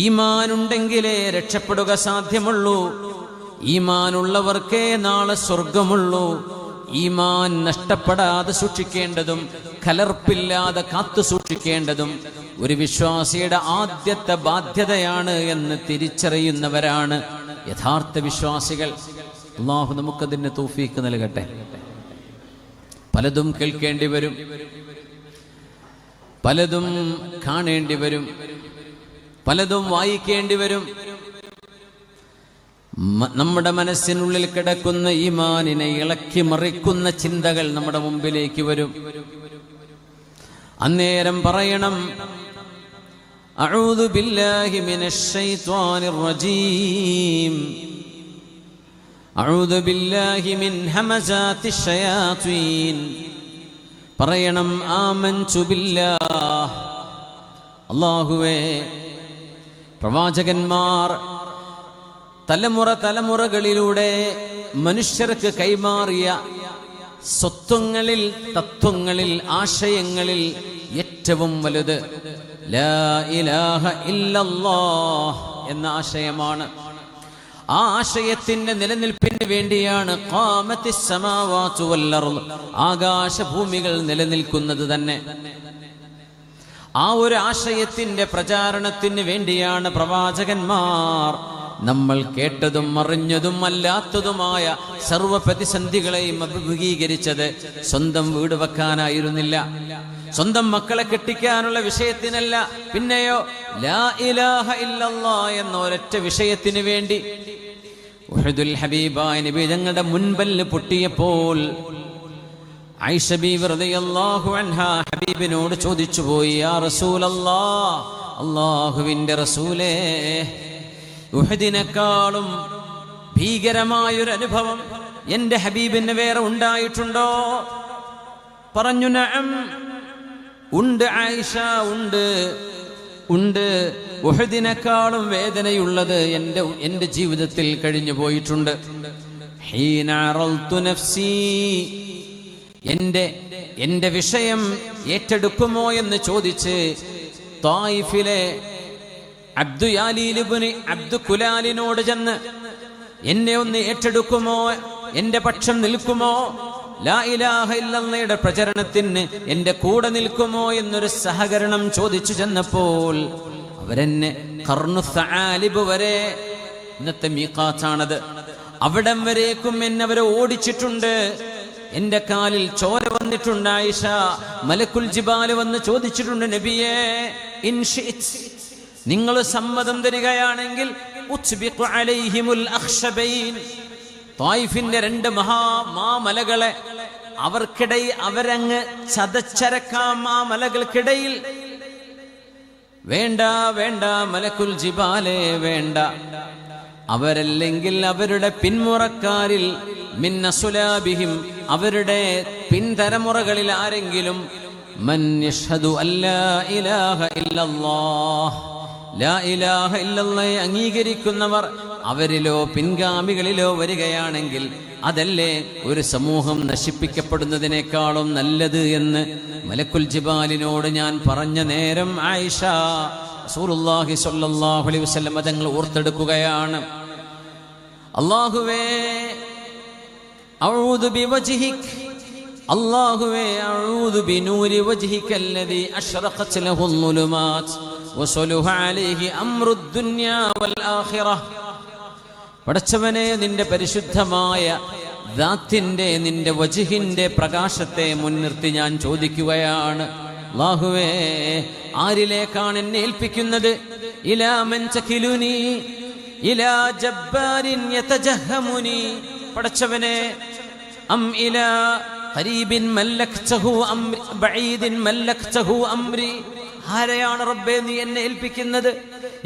ഈമാനുണ്ടെങ്കിലേ രക്ഷപ്പെടുക സാധ്യമുള്ളൂ. ഈമാനുള്ളവർക്കേ നാളെ സ്വർഗമുള്ളൂ. ഈമാൻ നഷ്ടപ്പെടാതെ സൂക്ഷിക്കേണ്ടതും കലർപ്പില്ലാതെ കാത്തു സൂക്ഷിക്കേണ്ടതും ഒരു വിശ്വാസിയുടെ ആദ്യത്തെ ബാധ്യതയാണ് എന്ന് തിരിച്ചറിയുന്നവരാണ് യഥാർത്ഥ വിശ്വാസികൾ. അല്ലാഹു നമുക്കതിന് തൗഫീഖ് നൽകട്ടെ. പലതും കേൾക്കേണ്ടി വരും, പലതും കാണേണ്ടി വരും, പലതും വായിക്കേണ്ടി വരും. നമ്മുടെ മനസ്സിനുള്ളിൽ കിടക്കുന്ന ഈമാനിനെ ഇളക്കി മറിക്കുന്ന ചിന്തകൾ നമ്മുടെ മുമ്പിലേക്ക് വരും. അന്നേരം പറയണം, അഊദു ബില്ലാഹി മിനശ് ശൈത്വാനിർ റജീം, അഊദു ബില്ലാഹി മിൻ ഹമസാത്തിശ് ശയാത്വീൻ. പറയണം, ആമൻതു ബില്ലാഹ്. അല്ലാഹുവേ, പ്രവാചകന്മാർ തലമുറകളിലൂടെ മനുഷ്യർക്ക് കൈമാറിയ സ്വത്വങ്ങളിൽ, തത്വങ്ങളിൽ, ആശയങ്ങളിൽ ഏറ്റവും വലുത് ലാ ഇലാഹ ഇല്ലല്ലാഹ് എന്ന ആശയമാണ്. ആ ആശയത്തിന്റെ നിലനിൽപ്പിന് വേണ്ടിയാണ് ഖാമത്തിസ് സമാവാതു വൽ അർദ്, ആകാശഭൂമികൾ നിലനിൽക്കുന്നത് തന്നെ. ആ ഒരു ആശയത്തിന്റെ പ്രചാരണത്തിന് വേണ്ടിയാണ് പ്രവാചകന്മാർ നമ്മൾ കേട്ടതും അറിഞ്ഞതും അല്ലാത്തതുമായ സർവ പ്രതിസന്ധികളെയും അഭിമുഖീകരിച്ചത്. സ്വന്തം വീട് വെക്കാനായിരുന്നില്ല, സ്വന്തം മക്കളെ കെട്ടിക്കാനുള്ള വിഷയത്തിനല്ല, പിന്നെയോ ലാ ഇലാഹ ഇല്ലല്ലാഹ് എന്ന ഒരൊറ്റ വിഷയത്തിന് വേണ്ടി. ഉഹുദുൽ ഹബീബായ നബി തങ്ങളുടെ മുൻപല്ല് പൊട്ടിയപ്പോൾ ആയിഷ ബീവി റളിയല്ലാഹു അൻഹാ ഹബീബിനോട് ചോദിച്ചു പോയി, യാ റസൂലല്ലാഹ്, അല്ലാഹുവിന്റെ റസൂലേ, ഉഹദിനെക്കാളും ഭീകരമായൊരു അനുഭവം എന്റെ ഹബീബിന് വേറെ ഉണ്ടായിട്ടുണ്ടോ? പറഞ്ഞു, നഅം, ഉണ്ട് ആയിഷ, ഉണ്ട്. ഉഹദിനെക്കാളും വേദനയുള്ളത് എന്റെ ജീവിതത്തിൽ കഴിഞ്ഞു പോയിട്ടുണ്ട്. ഹീന അറൽതു നഫ്സി, എന്റെ വിഷയം ഏറ്റെടുക്കുമോ എന്ന് ചോദിച്ച് തായിഫിലെ അബ്ദു കുലാലിനോട് ചെന്ന്, എന്നെ ഒന്ന് ഏറ്റെടുക്കുമോ, എന്റെ പക്ഷം നിൽക്കുമോ, ലാ ഇലാഹ ഇല്ലല്ലാഹയുടെ പ്രചരണത്തിന് എന്റെ കൂടെ നിൽക്കുമോ എന്നൊരു സഹകരണം ചോദിച്ചു ചെന്നപ്പോൾ അവരെന്നെ ഖർനു സആലിബ് വരെ, ഇന്നത്തെ മീഖാത്താണത്, അവിടം വരേക്കും എന്നെ അവരെ ഓടിച്ചിട്ടുണ്ട്. എന്റെ കാലിൽ ചോര വന്നിട്ടുണ്ട്. ആയിഷ, മലക്കുൽ ജിബാൽ വന്ന് ചോദിച്ചിട്ടുണ്ട്, നബിയേ, ഇൻ ശിഅ്ത്, നിങ്ങൾ സമ്മതം തരികയാണെങ്കിൽ ഉത്ബിഖു അലൈഹിമുൽ അഖ്ശബൈൻ, ത്വായിഫിന്റെ രണ്ട് മാമലകളെ അവർക്കിടയിൽ അവരങ്ങ് ചതച്ചരക്കാം. ആ മലകൾക്കിടയിൽ വേണ്ട, മലക്കുൽ ജിബാലേ, വേണ്ട. അവരല്ലെങ്കിൽ അവരുടെ പിന്മുറക്കാരിൽ മിൻ അസ്ലാബിഹിം, അവരുടെ പിൻതലമുറകളിൽ ആരെങ്കിലും മൻ യഷ്ഹദു അല്ലാ ഇലാഹ ഇല്ലല്ലാഹ്, ലാ ഇലാഹ ഇല്ലല്ലാഹയെ അംഗീകരിക്കുന്നവർ അവരിലോ പിൻഗാമികളിലോ വരികയാണെങ്കിൽ അതല്ലേ ഒരു സമൂഹം നശിപ്പിക്കപ്പെടുന്നതിനേക്കാളും നല്ലത് എന്ന് മലക്കുൽ ജിബാലിനോട് ഞാൻ പറഞ്ഞ നേരം ആയിഷ റസൂലുള്ളാഹി സ്വല്ലല്ലാഹു അലൈഹി വസല്ലം തങ്ങൾ ഓർത്തെടുക്കുകയാണ്, അല്ലാഹുവേ, അഊദു ബിവജ്ഹിക്, അല്ലാഹുവേ, അഊദു ബിനൂരി വജ്ഹിക അല്ലദീ അശ്റഖത് ലഹു അൽ-ളുലുമാത് വസലുഹ അലൈഹി അംറുദ് ദുനിയാ വൽ ആഖിറഹ്. പടച്ചവനെ, നിന്റെ പരിശുദ്ധമായ ദാത്തിന്റെ, നിന്റെ വജ്ഹിന്റെ പ്രകാശത്തെ മുൻനിർത്തി ഞാൻ ചോദിക്കുകയാണ്, അല്ലാഹുവേ, ആരിലേക്കാണ് എന്നെ ഏൽപ്പിക്കുന്നത്? ഇലാ മൻ തഖിലുനി ഇലാ ജബ്ബാരിൻ യതജഹമുനി, പടച്ചവനെ, അം ഇലാ ഖരീബിൻ മല്ലക്തഹു അം ബഈദിൻ മല്ലക്തഹു അംരി, ആരെയാണ് റബ്ബേ നീ എന്നെ ഏൽപ്പിക്കുന്നത്?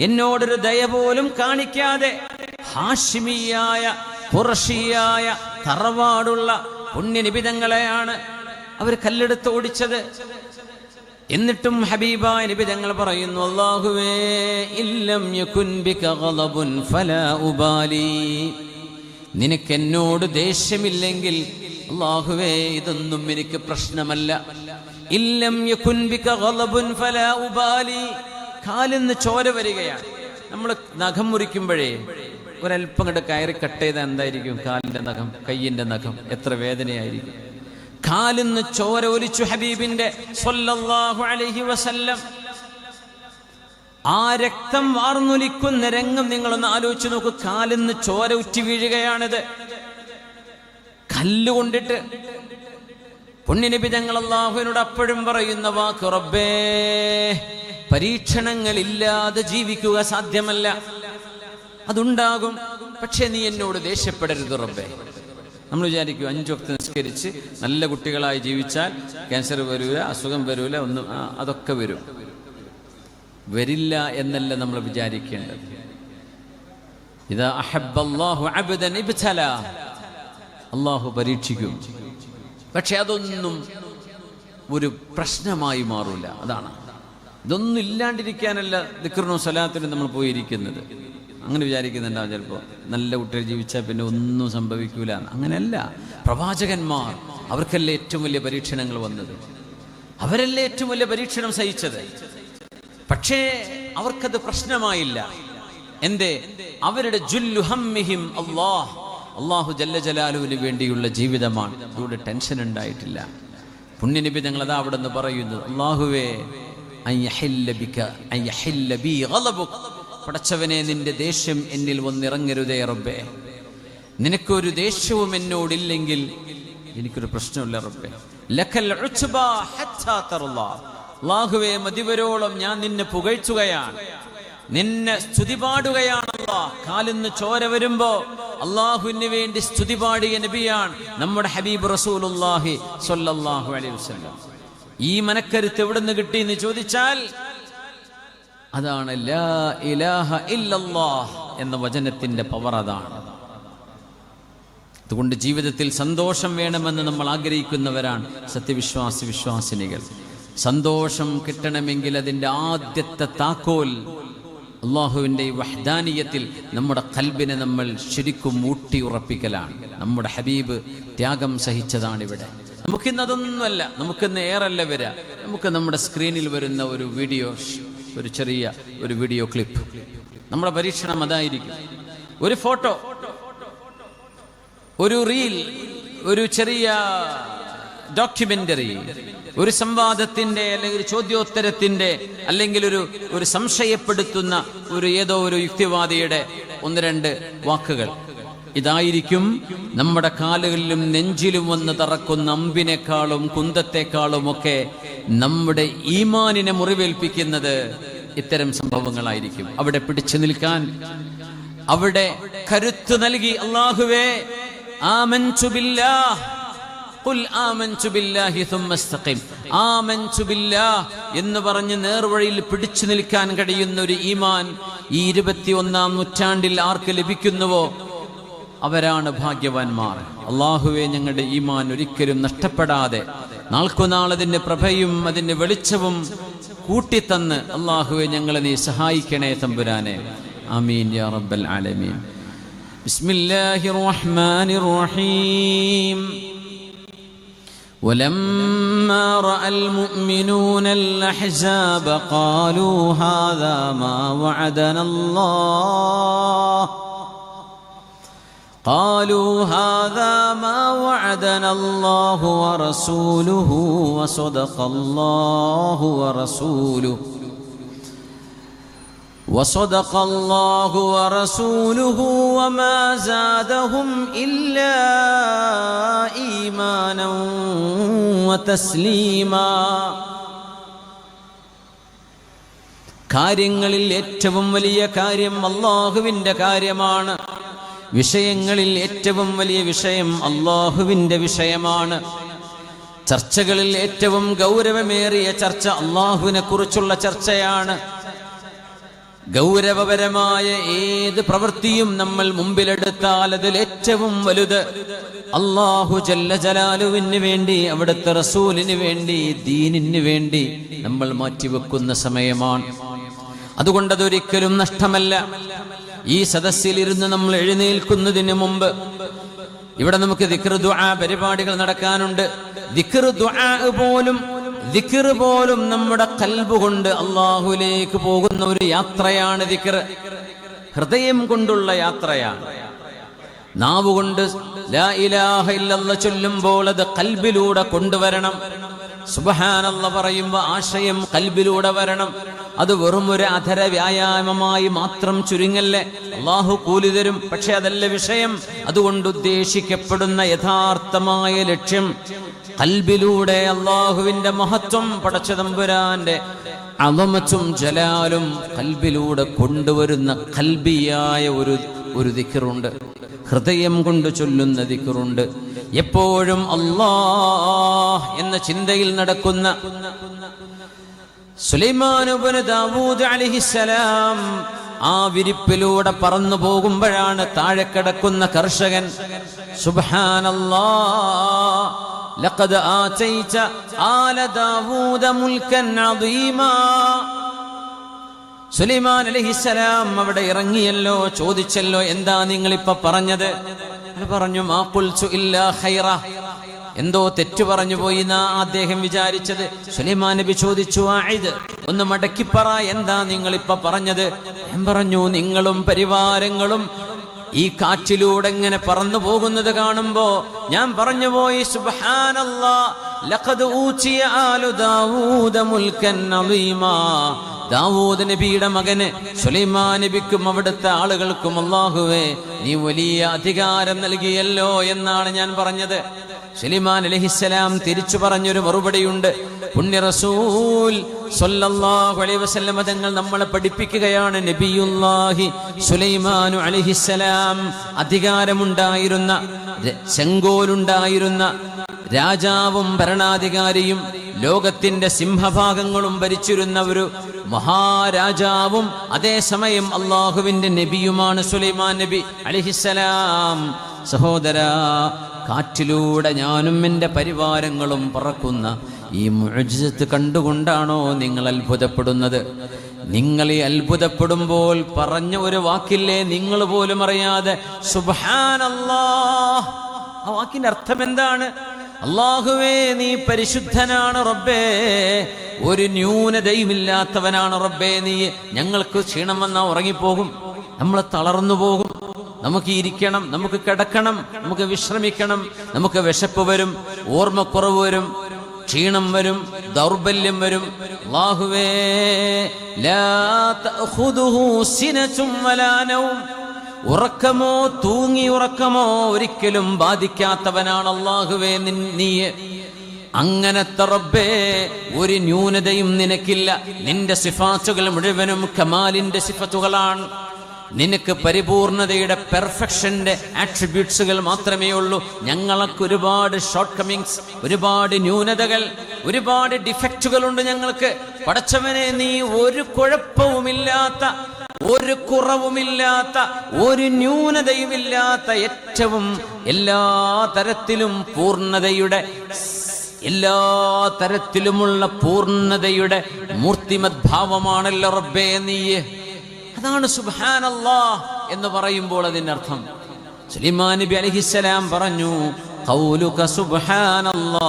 എന്നോടൊരു ദയ പോലും കാണിക്കാതെ ഹാഷിമിയായ ഖുറശിയായ തറവാടുള്ള പുണ്യനിബിതങ്ങളെയാണ് അവർ കല്ലെടുത്ത് ഓടിച്ചത്. എന്നിട്ടും ഹബീബായ നബി തങ്ങൾ പറയുന്നു, അല്ലാഹുവേ, ഇല്ലം യകുൻ ബിക ഗളബുൻ ഫലാ ഉബാലി, നിനക്കെന്നോട് ദേഷ്യമില്ലെങ്കിൽ അല്ലാഹുവേ, ഇതൊന്നും എനിക്ക് പ്രശ്നമല്ല. ഇല്ലം യകുൻ ബിക ഗളബുൻ ഫലാ ഉബാലി, കാലിന്ന് ചോര വരികയാണ്, നമ്മൾ നഖം മുറിക്കുമ്പോഴേ ഒരല്പം കണ്ട് കയറി കട്ട് ചെയ്താൽ എന്തായിരിക്കും? കാലിന്റെ നഖം, കയ്യിന്റെ നഖം എത്ര വേദനയായിരിക്കും. കാലിന്ന് ചോര ഒലിച്ചു ഹബീബിന്റെ സ്വല്ലല്ലാഹു അലൈഹി വസല്ലം. ആ രക്തം വാർന്നൊലിക്കുന്ന രംഗം നിങ്ങളൊന്ന് ആലോചിച്ച് നോക്കൂ. കാലിന്ന് ചോര ഉറ്റി വീഴുകയാണിത്, കല്ലുകൊണ്ടിട്ട്. പുണ്യനബി തങ്ങൾ അല്ലാഹുവിനോട് അപ്പോഴും പറയുന്ന വാക്ക്, റബ്ബേ, പരീക്ഷണങ്ങളില്ലാതെ ജീവിക്കുക സാധ്യമല്ല. അതുണ്ടാകും, പക്ഷെ നീ എന്നോട് ദേഷ്യപ്പെടരുത് റബ്ബേ. നമ്മൾ വിചാരിക്കും 5 വക്ത് നിസ്കരിച്ച് നല്ല കുട്ടികളായി ജീവിച്ചാൽ ക്യാൻസർ വരൂല, അസുഖം വരൂല, ഒന്നും അതൊക്കെ വരില്ല എന്നല്ല നമ്മൾ വിചാരിക്കേണ്ടത്. ഇദാ അഹബ്ബല്ലാഹു അബ്ദൻ ഇബ്തലാ, അല്ലാഹു പരീക്ഷിക്കും. പക്ഷെ അതൊന്നും ഒരു പ്രശ്നമായി മാറൂല. അതാണ്, ഇതൊന്നും ഇല്ലാണ്ടിരിക്കാനല്ല ദിക്റിനും സ്വലാത്തിനും നമ്മൾ പോയിരിക്കുന്നത്. അങ്ങനെ വിചാരിക്കുന്നുണ്ടാവും ചിലപ്പോൾ, നല്ല കുട്ടികൾ ജീവിച്ചാൽ പിന്നെ ഒന്നും സംഭവിക്കൂല. അങ്ങനെയല്ല. പ്രവാചകന്മാർ, അവർക്കല്ലേ ഏറ്റവും വലിയ പരീക്ഷണങ്ങൾ വന്നത്, അവരല്ലേ ഏറ്റവും വലിയ പരീക്ഷണം സഹിച്ചത്. പക്ഷേ അവർക്കത് പ്രശ്നമായില്ല. എന്തേ? അവരുടെ ജുല്ലു ഹമ്മിഹിം അല്ലാഹു ജല്ല ജലാലുവിന് വേണ്ടിയുള്ള ജീവിതമാണ്. അതുകൊണ്ട് ടെൻഷൻ ഉണ്ടായിട്ടില്ല. പുണ്യനബി ഞങ്ങൾ അതാ അവിടെ നിന്ന് പറയുന്നത്, അല്ലാഹുവേ, പടച്ചവനെ, നിന്റെ ദേഷ്യം എന്നിൽ വന്നിറങ്ങരുതേ റബ്ബേ. നിനക്കൊരു ദേഷ്യവും എന്നോടില്ലെങ്കിൽ എനിക്കൊരു പ്രശ്നമില്ല റബ്ബേ. ലക്കൽ ഉച്ബാ ഹത്താ തർളാ, അല്ലാഹുവേ, മതിവരോളം ഞാൻ നിന്നെ പുകഴ്ത്തുകയാണ്, നിന്നെ സ്തുതി പാടുകയാണ്. കാലിന്ന് ചോര വരുമ്പോ അള്ളാഹുവിന് വേണ്ടി സ്തുതി പാടിയ നബിയാണ് നമ്മുടെ ഹബീബ് റസൂലുള്ളാഹി സ്വല്ലല്ലാഹു അലൈഹി വസല്ലം. ഈ മനക്കരുത്ത് എവിടെ നിന്ന് കിട്ടി എന്ന് ചോദിച്ചാൽ അതാണ് ലാ ഇലാഹ ഇല്ലല്ലാഹ് എന്ന വചനത്തിന്റെ പവർ. അതാണ്. അതുകൊണ്ട് ജീവിതത്തിൽ സന്തോഷം വേണമെന്ന് നമ്മൾ ആഗ്രഹിക്കുന്നവരാണ് വിശ്വാസിനികൾ. സന്തോഷം കിട്ടണമെങ്കിൽ അതിൻ്റെ ആദ്യത്തെ താക്കോൽ അള്ളാഹുവിൻ്റെ വഹ്ദാനിയത്തിൽ നമ്മുടെ ഖൽബിനെ നമ്മൾ ശരിക്കും ഊട്ടി ഉറപ്പിക്കലാണ്. നമ്മുടെ ഹബീബ് ത്യാഗം സഹിച്ചതാണിവിടെ. നമുക്കിന്ന് അതൊന്നുമല്ല, നമുക്കിന്ന് ഏറല്ല വരിക. നമുക്ക് നമ്മുടെ സ്ക്രീനിൽ വരുന്ന ഒരു വീഡിയോ, ഒരു ചെറിയ ഒരു വീഡിയോ ക്ലിപ്പ്, നമ്മുടെ പരീക്ഷണം അതായിരിക്കും. ഒരു ഫോട്ടോ, ഒരു റീൽ, ഒരു ചെറിയ ഡോക്യുമെന്ററി, ഒരു സംവാദത്തിന്റെ അല്ലെങ്കിൽ ഒരു ചോദ്യോത്തരത്തിന്റെ അല്ലെങ്കിൽ ഒരു സംശയപ്പെടുത്തുന്ന ഏതോ ഒരു യുക്തിവാദിയുടെ 1-2 വാക്കുകൾ. ഇതായിരിക്കും നമ്മുടെ കാലുകളിലും നെഞ്ചിലും വന്ന് തറക്കുന്ന അമ്പിനേക്കാളും കുന്തത്തെക്കാളും ഒക്കെ നമ്മുടെ ഈമാനിനെ മുറിവേൽപ്പിക്കുന്നത് ഇത്തരം സംഭവങ്ങളായിരിക്കും. അവിടെ പിടിച്ചു നിൽക്കാൻ, അവിടെ കരുത്ത് നൽകി അല്ലാഹുവേ, ആമൻതു ബില്ലാഹ്, ഖുൽ ആമൻതു ബില്ലാഹി സുമ്മ ഇസ്തഖിം, ആമൻതു ബില്ലാഹ് എന്ന് പറഞ്ഞ് നേർവഴിയിൽ പിടിച്ചു നിൽക്കാൻ കഴിയുന്ന ഒരു ഈമാൻ ഈ 21-ാം നൂറ്റാണ്ടിൽ ആർക്ക് ലഭിക്കുന്നുവോ അവരാണ് ഭാഗ്യവാന്മാർ. അല്ലാഹുവേ, ഞങ്ങളുടെ ഈമാൻ ഒരിക്കലും നഷ്ടപ്പെടാതെ നാൾക്കുനാൾ അതിന്റെ പ്രഭയും അതിന്റെ വെളിച്ചവും കൂട്ടിത്തന്ന് അല്ലാഹുവേ ഞങ്ങളെ നീ സഹായിക്കണേ തമ്പുരാനെ. ആമീൻ യാ റബ്ബൽ ആലമീൻ. ബിസ്മില്ലാഹിർ റഹ്മാനിർ റഹീം. ولما رأى المؤمنون الأحزاب قالوا هذا ما وعدنا الله ورسوله وصدق الله ورسوله وما زادهم إلا إيمانا وتسليما. കാര്യങ്ങളിൽ ഏറ്റവും വലിയ കാര്യം അല്ലാഹുവിൻ്റെ കാര്യമാണ്. വിഷയങ്ങളിൽ ഏറ്റവും വലിയ വിഷയം അല്ലാഹുവിൻ്റെ വിഷയമാണ്. ചർച്ചകളിൽ ഏറ്റവും ഗൗരവമേറിയ ചർച്ച അല്ലാഹുവിനെ കുറിച്ചുള്ള ചർച്ചയാണ്. ഗൗരവപരമായ ഏത് പ്രവൃത്തിയും നമ്മൾ മുമ്പിലെടുത്താൽ അതിൽ ഏറ്റവും വലുത് അല്ലാഹു ജല്ല ജലാലുവിന് വേണ്ടി, അവിടുത്തെ റസൂലിന് വേണ്ടി, ദീനിന് വേണ്ടി നമ്മൾ മാറ്റിവെക്കുന്ന സമയമാണ്. അതുകൊണ്ടതൊരിക്കലും നഷ്ടമല്ല. ഈ സദസ്സിലിരുന്ന് നമ്മൾ എഴുന്നേൽക്കുന്നതിന് മുമ്പ് ഇവിടെ നമുക്ക് ദിക്ർ ദുആ പരിപാടികൾ നടക്കാനുണ്ട്. ദിക്ർ ദുആ പോലും ദിക്ർ പോലും നമ്മുടെ ഖൽബ് കൊണ്ട് അല്ലാഹുവിലേക്ക് പോകുന്ന ഒരു യാത്രയാണ് ദിക്ർ. ഹൃദയം കൊണ്ടുള്ള യാത്രയാണ്. നാവ് കൊണ്ട് ലാ ഇലാഹ ഇല്ലല്ലാഹ് ചൊല്ലുമ്പോൾ അത് ഖൽബിലൂടെ കൊണ്ടുവരണം. സുബ്ഹാനല്ലാഹ് പറയുമ്പോൾ ആശയം ഖൽബിലൂടെ വരണം. അത് വെറും ഒരു അധര വ്യായാമമായി മാത്രം ചുരുങ്ങല്ലേ. അല്ലാഹു കൂലി തരും, പക്ഷെ അതല്ല വിഷയം. അതുകൊണ്ട് ഉദ്ദേശിക്കപ്പെടുന്ന യഥാർത്ഥമായ ലക്ഷ്യം ഖൽബിലൂടെ അല്ലാഹുവിന്റെ മഹത്വം, പടച്ച തമ്പുരാന്റെ അളമത്തും ജലാലും ഖൽബിലൂടെ കൊണ്ടുവരുന്ന ഖൽബിയായ ഒരു ദിക്റുണ്ട്. ഹൃദയം കൊണ്ട് ചൊല്ലുന്ന ദിക്റുണ്ട്. എപ്പോഴും അല്ലാഹ് എന്ന ചിന്തയിൽ നടക്കുന്ന സുലൈമാൻ ഇബ്നു ദാവൂദ് അലൈഹിസ്സലാം ആ വിരിപ്പിലൂടെ പറന്നു പോകുമ്പോഴാണ് താഴെ കിടക്കുന്ന കർഷകൻ സുബ്ഹാനല്ലാഹ് ലഖദ് ആതൈത ആല ദാവൂദ മുൽക്കൻ അദീമാ. സുലൈമാൻ അലൈഹിസ്സലാം അവിടെ ഇറങ്ങിയല്ലോ, ചോദിച്ചല്ലോ, എന്താ നിങ്ങളിപ്പോ പറഞ്ഞത്? പറഞ്ഞു, മാ ഖുൽതു ഇല്ലാ ഖൈറ. എന്തോ തെറ്റു പറഞ്ഞു പോയി എന്നാ അദ്ദേഹം വിചാരിച്ചത്. സുലൈമാൻ നബി ചോദിച്ചു, ആയിദ്, ഒന്ന് മടക്കിപ്പറ, എന്താ നിങ്ങളിപ്പോ പറഞ്ഞത്? ഞാൻ പറഞ്ഞു, നിങ്ങളും പരിവാരങ്ങളും ഈ കാറ്റിലൂടെ ഇങ്ങനെ പറന്നു പോകുന്നത് കാണുമ്പോ ഞാൻ പറഞ്ഞു പോയി, സുബ്ഹാനല്ലാഹ് ലഖദ് ഊതിയ ആലു ദാവൂദ മുൽക്കൻ അദീമാ. ദാവൂദ് നബിയുടെ മകന് സുലൈമാൻ നബിക്കും അവിടുത്തെ ആളുകൾക്കും അല്ലാഹുവേ നീ വലിയ അധികാരം നൽകിയല്ലോ എന്നാണ് ഞാൻ പറഞ്ഞത്. സുലൈമാൻ അലൈഹിസ്സലാം തിരിച്ചു പറഞ്ഞൊരു മറുപടിയുണ്ട്. പുണ്യ റസൂൽ സ്വല്ലല്ലാഹു അലൈഹി വസല്ലം തങ്ങൾ നമ്മളെ പഠിപ്പിക്കുകയാണ്, നബിയുല്ലാഹി സുലൈമാനു അലൈഹിസ്സലാം അധികാരമുണ്ടായിരുന്ന, ചെങ്കോലുണ്ടായിരുന്ന രാജാവും ഭരണാധികാരിയും ലോകത്തിന്റെ സിംഹഭാഗങ്ങളും ഭരിച്ചിരുന്ന ഒരു മഹാരാജാവും അതേസമയം അള്ളാഹുവിന്റെ നബിയുമാണ് സുലൈമാൻ നബി അലൈഹിസ്സലാം. സഹോദരാ, കാറ്റിലൂടെ ഞാനും എൻ്റെ പരിവാരങ്ങളും പറക്കുന്ന ഈ മുഅ്ജിസത്ത് കണ്ടുകൊണ്ടാണോ നിങ്ങൾ അത്ഭുതപ്പെടുന്നത്? നിങ്ങൾ ഈ അത്ഭുതപ്പെടുമ്പോൾ പറഞ്ഞ ഒരു വാക്കില്ലേ, നിങ്ങൾ പോലും അറിയാതെ സുബ്ഹാനല്ലാഹ്. ആ വാക്കിന്റെ അർത്ഥം എന്താണ്? അല്ലാഹുവേ നീ പരിശുദ്ധനാണ് റബ്ബേ, ഒരു ന്യൂനതയുമില്ലാത്തവനാണ് റബ്ബേ നീ. ഞങ്ങൾക്ക് ക്ഷീണം വന്നാൽ ഉറങ്ങിപ്പോകും, നമ്മൾ തളർന്നു പോകും, നമുക്ക് ഇരിക്കണം, നമുക്ക് കിടക്കണം, നമുക്ക് വിശ്രമിക്കണം, നമുക്ക് വിശപ്പ് വരും, ഓർമ്മക്കുറവ് വരും, ക്ഷീണം വരും, ദൗർബല്യം വരും. അല്ലാഹുവേ ലാ തഅഖുദുഹു സിനതും വലാ നൗം. ഉറക്കമോ തൂങ്ങി ഉറക്കമോ ഒരിക്കലും ബാധിക്കാത്തവനാണ് അല്ലാഹുവേ നീ. അങ്ങനത്തെ റബ്ബേ ഒരു ന്യൂനതയും നിനക്കില്ല. നിന്റെ സിഫാത്തുകൾ മുഴുവനും കമാലിന്റെ സിഫത്തുകളാണ്. നിനക്ക് പരിപൂർണതയുടെ പെർഫെക്ഷന്റെ ആട്രിബ്യൂട്ട്സുകൾ മാത്രമേ ഉള്ളൂ. ഞങ്ങൾക്ക് ഒരുപാട് ഷോർട്ട് കമ്മിങ്സ്, ഒരുപാട് ന്യൂനതകൾ, ഒരുപാട് ഡിഫക്റ്റുകളുണ്ട് ഞങ്ങൾക്ക്. പടച്ചവനെ നീ ഒരു കുഴപ്പവുമില്ലാത്ത, ഒരു കുറവുമില്ലാത്ത, ഒരു ന്യൂനതയുമില്ലാത്ത, ഏറ്റവും എല്ലാ തരത്തിലുമുള്ള പൂർണ്ണതയുടെ മൂർത്തിമത് ഭാവമാണല്ലോ റബ്ബേ നീ. അതാണ് സുബ്ഹാനല്ലാഹ് എന്ന് പറയുമ്പോൾ അതിന്റെ അർത്ഥം. സുലൈമാൻ നബി അലൈഹിസ്സലാം പറഞ്ഞു, ഖൗലുക സുബ്ഹാനല്ലാഹ്.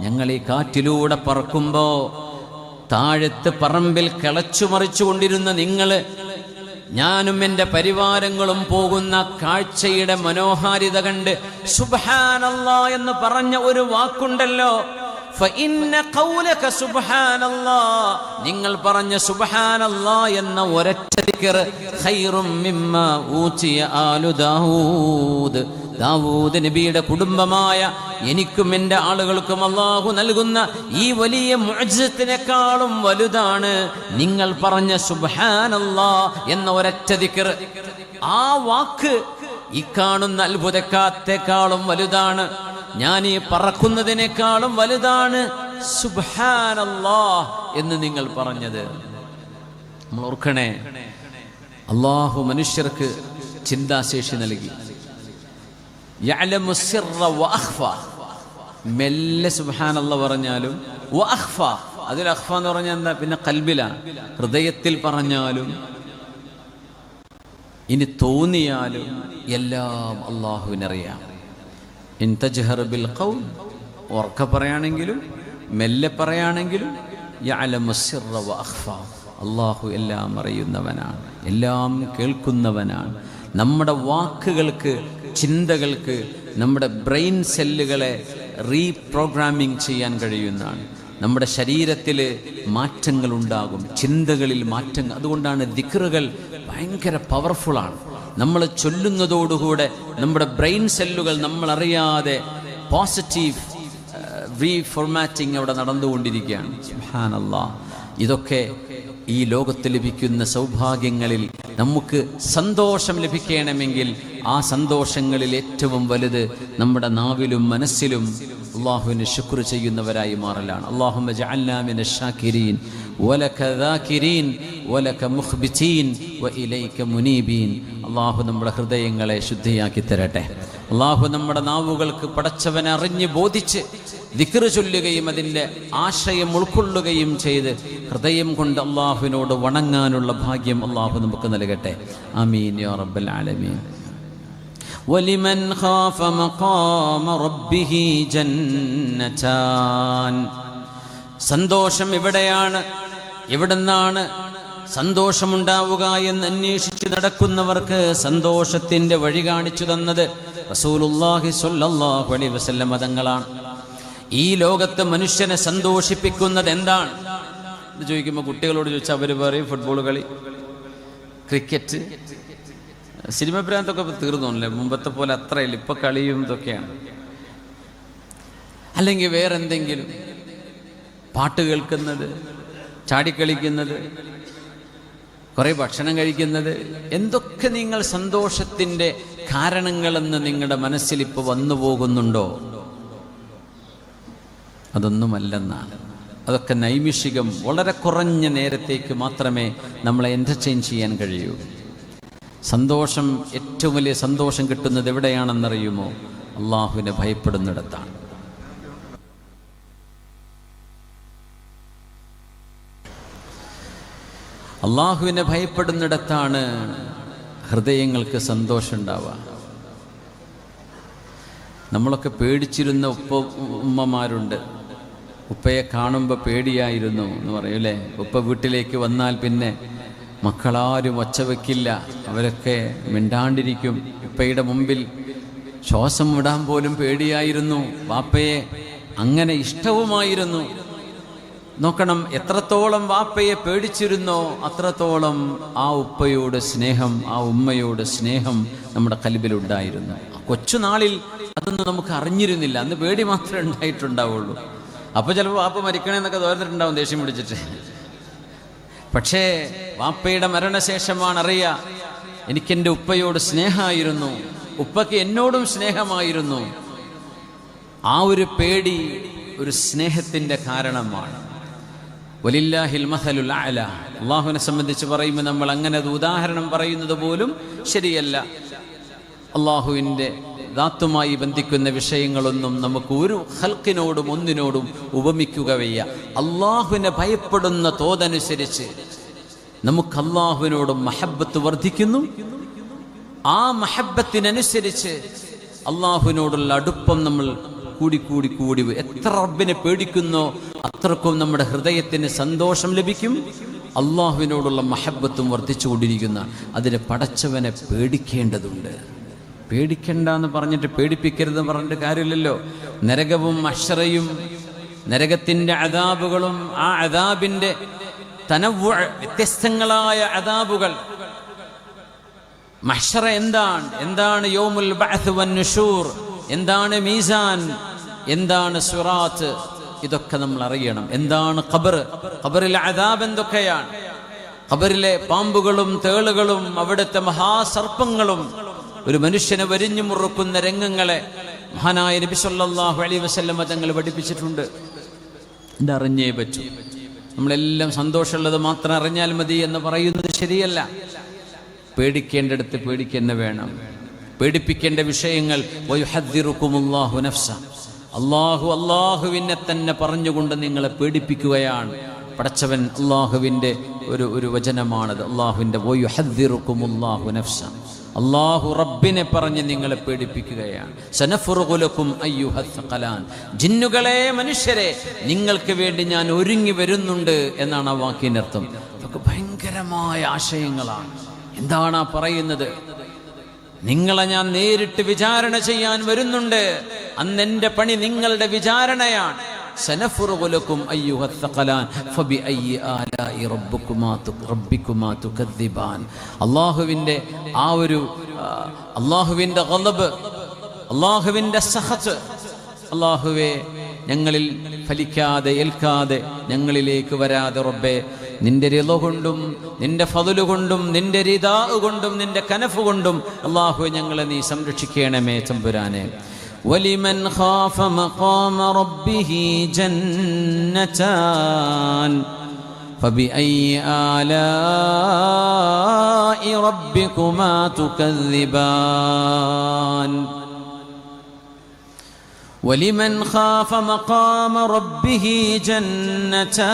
ഞങ്ങൾ ഈ കാറ്റിലൂടെ പറക്കുമ്പോ താഴത്ത് പറമ്പിൽ കിളച്ചു മറിച്ചു കൊണ്ടിരുന്ന നിങ്ങള്, ഞാനും എൻ്റെ പരിവാരങ്ങളും പോകുന്ന കാഴ്ചയുടെ മനോഹാരിത കണ്ട് സുബ്ഹാനല്ലാഹ് എന്ന് പറഞ്ഞ ഒരു വാക്കുണ്ടല്ലോ, ഫഇന്ന ഖൗലക സുബ്ഹാനല്ലാഹ്, നിങ്ങൾ പറഞ്ഞ സുബ്ഹാനല്ലാഹ് എന്ന ഒരൊറ്റ ദിക്ർ ഖൈറും മിമ്മാ ഊതിയ ആലു ദാവൂദ്. ദാവൂദ് നബിയുടെ കുടുംബമായ എനിക്കും എൻ്റെ ആളുകൾക്കും അല്ലാഹു നൽകുന്ന ഈ വലിയ മുഅ്ജിസത്തിനേക്കാളും വലുതാണ് നിങ്ങൾ പറഞ്ഞ സുബ്ഹാനല്ലാഹ് എന്ന ഒരൊറ്റ ദിക്ർ. ആ വാക്ക് ഈ കാണുന്ന അത്ഭുതക്കാത്തേക്കാളും വലുതാണ്, ഞാൻ ഈ പറക്കുന്നതിനേക്കാളും വലുതാണ് സുബ്ഹാനല്ലാഹ് എന്ന് നിങ്ങൾ പറഞ്ഞത്. നമ്മൾ ഓർക്കണേ, അല്ലാഹു മനുഷ്യർക്ക് ചിന്താശേഷി നൽകി. യഅലമു സിർറ വഅഖ്ഫ. മെല്ലെ സുബ്ഹാനല്ലാഹ് പറഞ്ഞാലും വഅഖ്ഫ, അതിൽ അഖ്ഫ എന്ന് പറഞ്ഞാൽ എന്താ? പിന്നെ ഖൽബിലാണ്, ഹൃദയത്തിൽ പറഞ്ഞാലും ഇനി തോന്നിയാലും എല്ലാം അല്ലാഹുവിനറിയാം. ഇൻ തജ്ഹർ ബിൽ ഖൗൽ ഉറക്കെ പറയുകയാണെങ്കിലും മെല്ലെ പറയുകയാണെങ്കിലും യഅലമു സിർറ വ അഖ്ഫ. അള്ളാഹു എല്ലാം അറിയുന്നവനാണ്, എല്ലാം കേൾക്കുന്നവനാണ്. നമ്മുടെ വാക്കുകൾക്ക്, ചിന്തകൾക്ക് നമ്മുടെ ബ്രെയിൻ സെല്ലുകളെ റീപ്രോഗ്രാമിംഗ് ചെയ്യാൻ കഴിയുന്നതാണ്. നമ്മുടെ ശരീരത്തിൽ മാറ്റങ്ങൾ ഉണ്ടാകും, ചിന്തകളിൽ മാറ്റങ്ങൾ. അതുകൊണ്ടാണ് ദിക്റുകൾ ഭയങ്കര പവർഫുള്ളാണ്. നമ്മൾ ചൊല്ലുന്നതോടുകൂടെ നമ്മുടെ ബ്രെയിൻ സെല്ലുകൾ നമ്മളറിയാതെ പോസിറ്റീവ് റീഫോർമാറ്റിംഗ് അവിടെ നടന്നുകൊണ്ടിരിക്കുകയാണ്. സുബ്ഹാനല്ലാഹ്. ഇതൊക്കെ ഈ ലോകത്ത് ലഭിക്കുന്ന സൗഭാഗ്യങ്ങളിൽ നമുക്ക് സന്തോഷം ലഭിക്കണമെങ്കിൽ ആ സന്തോഷങ്ങളിൽ ഏറ്റവും വലുത് നമ്മുടെ നാവിലും മനസ്സിലും അല്ലാഹുവിനെ ശുക്ർ ചെയ്യുന്നവരായി മാറലാണ്. അല്ലാഹുമ്മ ജഅൽനാ മിനശ് ശാകിരീൻ വലക ദാകിരീൻ വലക മുഖ്ബിതീൻ വഇലൈക മുനീബീൻ. അല്ലാഹു നമ്മുടെ ഹൃദയങ്ങളെ ശുദ്ധിയാക്കി തരട്ടെ. അല്ലാഹു നമ്മുടെ നാവുകൾക്ക് പടച്ചവനെ അറിഞ്ഞ് ബോധിച്ച് ദിക്ർ ചൊല്ലുകയും അതിൻ്റെ ആശയം ഉൾക്കൊള്ളുകയും ചെയ്ത് ഹൃദയം കൊണ്ട് അല്ലാഹുവിനോട് വണങ്ങാനുള്ള ഭാഗ്യം അല്ലാഹു നമുക്ക് നൽകട്ടെ. ആമീൻ യാ റബ്ബൽ ആലമീൻ. വലിമൻ ഖാഫ മഖാമ റബ്ബിഹി ജന്നതാൻ. സന്തോഷം എവിടെയാണ്, എവിടുന്നാണ് സന്തോഷമുണ്ടാവുക എന്ന് അന്വേഷിച്ച് നടക്കുന്നവർക്ക് സന്തോഷത്തിൻ്റെ വഴി കാണിച്ചു തന്നത് റസൂലുള്ളാഹി സ്വല്ലല്ലാഹു അലൈഹി വസല്ലം തങ്ങളാണ്. ഈ ലോകത്ത് മനുഷ്യനെ സന്തോഷിപ്പിക്കുന്നത് എന്താണ് എന്ന് ചോദിക്കുമ്പോൾ കുട്ടികളോട് ചോദിച്ചാൽ അവർ പറയും ഫുട്ബോൾ കളി, ക്രിക്കറ്റ്, സിനിമ ഭ്രാന്തൊക്കെ തീർന്നോല്ലേ, മുമ്പത്തെ പോലെ അത്രയില്ല, ഇപ്പൊ കളിയും ഇതൊക്കെയാണ്. അല്ലെങ്കിൽ വേറെന്തെങ്കിലും, പാട്ട് കേൾക്കുന്നത്, ചാടിക്കളിക്കുന്നത്, കുറേ ഭക്ഷണം കഴിക്കുന്നത്, എന്തൊക്കെ നിങ്ങൾ സന്തോഷത്തിൻ്റെ കാരണങ്ങളെന്ന് നിങ്ങളുടെ മനസ്സിൽ ഇപ്പോൾ വന്നു പോകുന്നുണ്ടോ? അതൊന്നുമല്ലെന്നാണ്. അതൊക്കെ നൈമിഷികം, വളരെ കുറഞ്ഞ നേരത്തേക്ക് മാത്രമേ നമ്മളെ എൻ്റർടൈൻ ചെയ്യാൻ കഴിയൂ. സന്തോഷം, ഏറ്റവും വലിയ സന്തോഷം കിട്ടുന്നത് എവിടെയാണെന്നറിയുമോ? അള്ളാഹുവിനെ ഭയപ്പെടുന്നിടത്താണ്. അള്ളാഹുവിനെ ഭയപ്പെടുന്നിടത്താണ് ഹൃദയങ്ങൾക്ക് സന്തോഷം ഉണ്ടാവുക. നമ്മളൊക്കെ പേടിച്ചിരുന്ന ഉമ്മമാരുണ്ട്. ഉപ്പയെ കാണുമ്പോൾ പേടിയായിരുന്നു എന്ന് പറയും അല്ലേ. ഉപ്പ വീട്ടിലേക്ക് വന്നാൽ പിന്നെ മക്കളാരും ഒച്ച വയ്ക്കില്ല, അവരൊക്കെ മിണ്ടാണ്ടിരിക്കും. ഉപ്പയുടെ മുമ്പിൽ ശ്വാസം വിടാൻ പോലും പേടിയായിരുന്നു. വാപ്പയെ അങ്ങനെ ഇഷ്ടവുമായിരുന്നു. നോക്കണം, എത്രത്തോളം വാപ്പയെ പേടിച്ചിരുന്നോ അത്രത്തോളം ആ ഉപ്പയോട് സ്നേഹം, ആ ഉമ്മയോട് സ്നേഹം നമ്മുടെ കൽബിലുണ്ടായിരുന്നു. കൊച്ചുനാളിൽ അതൊന്നും നമുക്ക് അറിഞ്ഞിരുന്നില്ല, അന്ന് പേടി മാത്രമേ ഉണ്ടായിട്ടുണ്ടാവുള്ളൂ. അപ്പോൾ ചിലപ്പോൾ വാപ്പ മരിക്കണമെന്നൊക്കെ തോന്നിട്ടുണ്ടാവും ദേഷ്യം പിടിച്ചിട്ട്. പക്ഷേ വാപ്പയുടെ മരണശേഷമാണ് അറിയുക, എനിക്കെൻ്റെ ഉപ്പയോട് സ്നേഹമായിരുന്നു, ഉപ്പയ്ക്ക് എന്നോടും സ്നേഹമായിരുന്നു. ആ ഒരു പേടി ഒരു സ്നേഹത്തിൻ്റെ കാരണമാണ്. വലില്ലാഹിൽ മസലുൽ അഅല. അള്ളാഹുവിനെ സംബന്ധിച്ച് പറയുമ്പോൾ നമ്മൾ അങ്ങനെ ഉദാഹരണം പറയുന്നത് പോലും ശരിയല്ല. അള്ളാഹുവിൻ്റെ ദാത്തുമായി ബന്ധിക്കുന്ന വിഷയങ്ങളൊന്നും നമുക്ക് ഒരു ഖൽഖിനോടും ഒന്നിനോടും ഉപമിക്കുക വയ്യ. അള്ളാഹുവിനെ ഭയപ്പെടുന്ന തോതനുസരിച്ച് നമുക്ക് അള്ളാഹുവിനോട് മഹബത്ത് വർദ്ധിക്കുന്നു. ആ മഹബത്തിനനുസരിച്ച് അള്ളാഹുവിനോടുള്ള അടുപ്പം നമ്മൾ കൂടി എത്ര റബ്ബിനെ പേടിക്കുന്നോ അത്രക്കും നമ്മുടെ ഹൃദയത്തിന് സന്തോഷം ലഭിക്കും. അള്ളാഹുവിനോടുള്ള മഹബത്തും വർദ്ധിച്ചുകൊണ്ടിരിക്കുന്ന അതിനെ പടച്ചവനെ പേടിക്കേണ്ടതുണ്ട്. പേടിക്കണ്ട എന്ന് പറഞ്ഞിട്ട് പേടിപ്പിക്കരുതെന്ന് പറഞ്ഞിട്ട് കാര്യമില്ലല്ലോ. നരകവും അശ്റയും നരകത്തിൻ്റെ അദാബുകളും ആ അദാബിൻ്റെ വ്യത്യസ്തങ്ങളായ അദാബുകൾ. മഹ്ശറ എന്താണ് യൗമുൽ ബഅത്ത് വൻ നുശൂർ, എന്താണ് മീസാൻ, എന്താണ് സിറാത്ത്, ഇതൊക്കെ നമ്മൾ അറിയണം. എന്താണ് ഖബർ, ഖബറിലെ അദാബ് എന്തൊക്കെയാണ്, ഖബറിലെ പാമ്പുകളും തേളുകളും അവിടുത്തെ മഹാസർപ്പങ്ങളും ഒരു മനുഷ്യനെ വരിഞ്ഞു മുറുക്കുന്ന രംഗങ്ങളെ മഹാനായ നബി സല്ലല്ലാഹു അലൈഹി വസല്ലം തങ്ങൾ പഠിപ്പിച്ചിട്ടുണ്ട്. ഇതറിഞ്ഞേ പറ്റൂ. നമ്മളെല്ലാം സന്തോഷമുള്ളത് മാത്രം അറിഞ്ഞാൽ മതി എന്ന് പറയുന്നത് ശരിയല്ല. പേടിക്കേണ്ടടുത്ത് പേടിക്കുന്ന വേണം. പേടിപ്പിക്കേണ്ട വിഷയങ്ങൾ വയുഹദ്ദിറുകുമുല്ലാഹു നഫ്സ. അള്ളാഹുവിനെ തന്നെ പറഞ്ഞുകൊണ്ട് നിങ്ങളെ പേടിപ്പിക്കുകയാണ് പടച്ചവൻ. അള്ളാഹുവിൻ്റെ ഒരു വചനമാണത്. അള്ളാഹുവിൻ്റെ വയുഹദ്ദിറുകുമുല്ലാഹു നഫ്സ. അള്ളാഹു റബ്ബിനെ പറഞ്ഞ് നിങ്ങളെ പേടിപ്പിക്കുകയാണ്. സനഫ്റുഗു ലക്കും അയ്യുഹസ് സഖലാൻ, ജിന്നുകളെ മനുഷ്യരെ നിങ്ങൾക്ക് വേണ്ടി ഞാൻ ഒരുങ്ങി വരുന്നുണ്ട് എന്നാണ് ആ വാക്കിൻ്റെ അർത്ഥം. അതൊക്കെ ഭയങ്കരമായ ആശയങ്ങളാണ്. എന്താണ് ആ പറയുന്നത്? നിങ്ങളെ ഞാൻ നേരിട്ട് വിചാരണ ചെയ്യാൻ വരുന്നുണ്ട്. അന്ന് എൻ്റെ പണി നിങ്ങളുടെ വിചാരണയാണ്. സനഫ്റുഗു ലക്കും അയ്യുഹസ് സഖലാൻ ഫബിഅയ്യി ആലാഇ റബ്ബികുമാ തുകദ്ദിബാൻ. അല്ലാഹുവിൻ്റെ ആ ഒരു അല്ലാഹുവിൻ്റെ ഗളബ്, അല്ലാഹുവിൻ്റെ സഖത്ത്, അല്ലാഹുവേ ഞങ്ങളിൽ ഫലിക്കാതെ ഏൽക്കാതെ ഞങ്ങളിലേക്ക് വരാതെ റബ്ബേ, നിന്റെ റിള കൊണ്ടും നിന്റെ ഫദ്ല് കൊണ്ടും നിന്റെ റിദാ കൊണ്ടും നിന്റെ കനഫ് കൊണ്ടും അല്ലാഹു ഞങ്ങളെ നീ സംരക്ഷിക്കണമേ തമ്പുരാനെ. വലിമൻ ഖാഫ മഖാമ റബ്ബിഹി ജന്നതാൻ ഫബിഅയ്യി ആലാഇ റബ്ബികുമാ തുകദ്ദിബാൻ. വലിമൻ ഖാഫ മഖാമ റബ്ബിഹി ജന്നതാൻ.